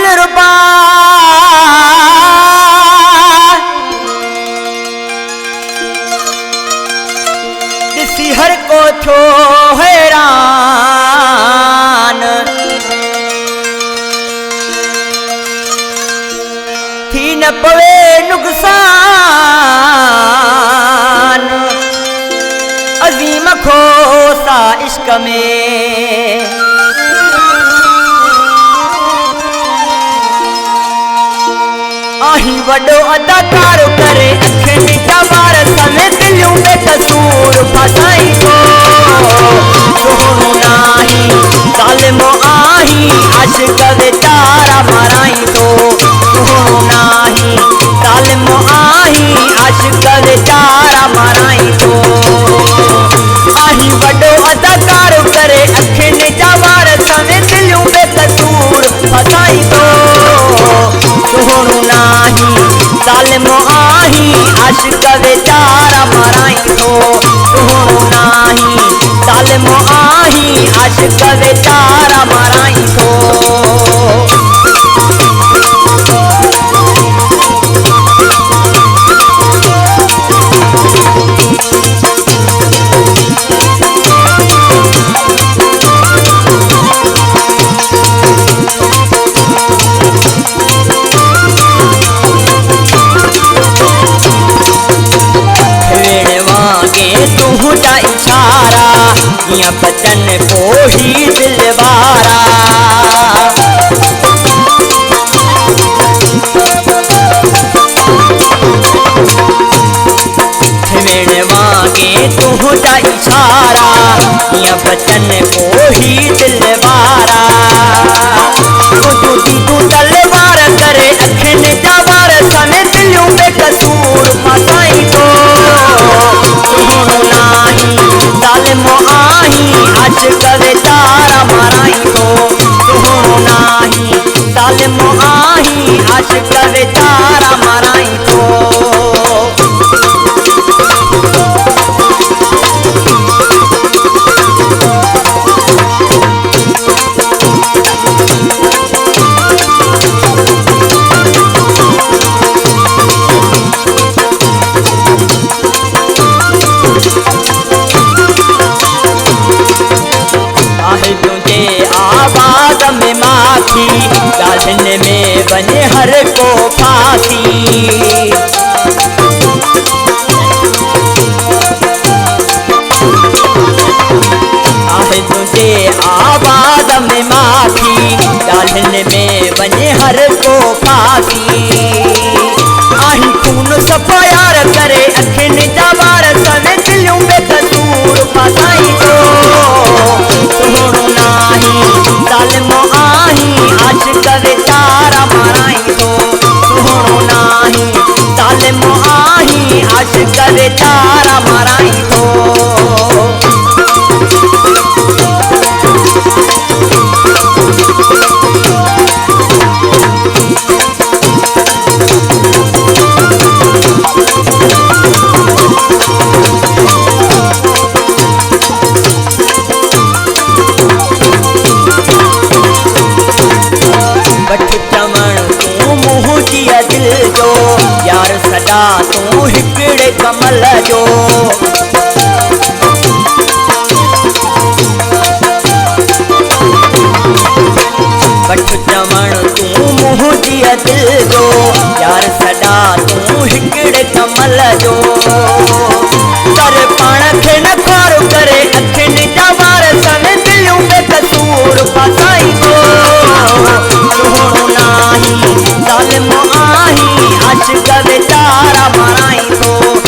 दिलरुबा दिसी हर को थो हैरान थी न पवे नुकसान अजीम खोसा इश्क में आही वडो अदाकार करे अखियुनि जा वार समेत दिलियूं बेकसूर फसाई थो सुहिणो नाही ज़ालिमो आही आशिक़ वेचारा मराई थो सुहिणो नाही ज़ालिमो आही आशिक़ वेचारा मराई थो आही वडो अदाकार करे अखियुनि जा वार समेत दिलियूं बेकसूर फसाई थो सुहिणो नाही ज़ालिमो आही आशिक़ वेचारा मराई थो सुहिणो नाही ज़ालिमो आही आशिक़ वेचारा मराई थो तुझा इशारा या बचन पोही दिलवारा वेण वागे तुझा इशारा या बचन पोही दिलवारा तू तलवार करे अखियुनि जा वार समेत दिलियूं बेकसूर फसाई थो सुहिणो नाही ज़ालिमो आही आशिक़ वेचारा मराई थो सुहिणो नाही ज़ालिमो आही आशिक़ वेचारा मराई थो आवाज़ में माखी ॻाल्हियुनि में वञे हर को फासी आहे तुझे आवाज़ में माखी ॻाल्हियुनि में वञे हर को फासी आही खून सफ़ायार करे अखियुनि जा वार समेत दिलियूं बेकसूर फसाई थो सुहिणो नाही ज़ालिमो आही आशिक़ वेचारा मराई थो सुहिणो नाही ज़ालिमो आही आशिक़ वेचारा मराई थो दिल जो यार सदा तू हिकिड़े कमल जो वठ चवण तू मुंहिंजी दिल जो यार सदा तू हिकिड़े कमल जो कर पाण खे न खारो करे अखियुनि जा वार समेत दिलियूं बेकसूर फसाई थो सुहिणो नाही ज़ालिमो आही आशिक़ वेचारा मराई थो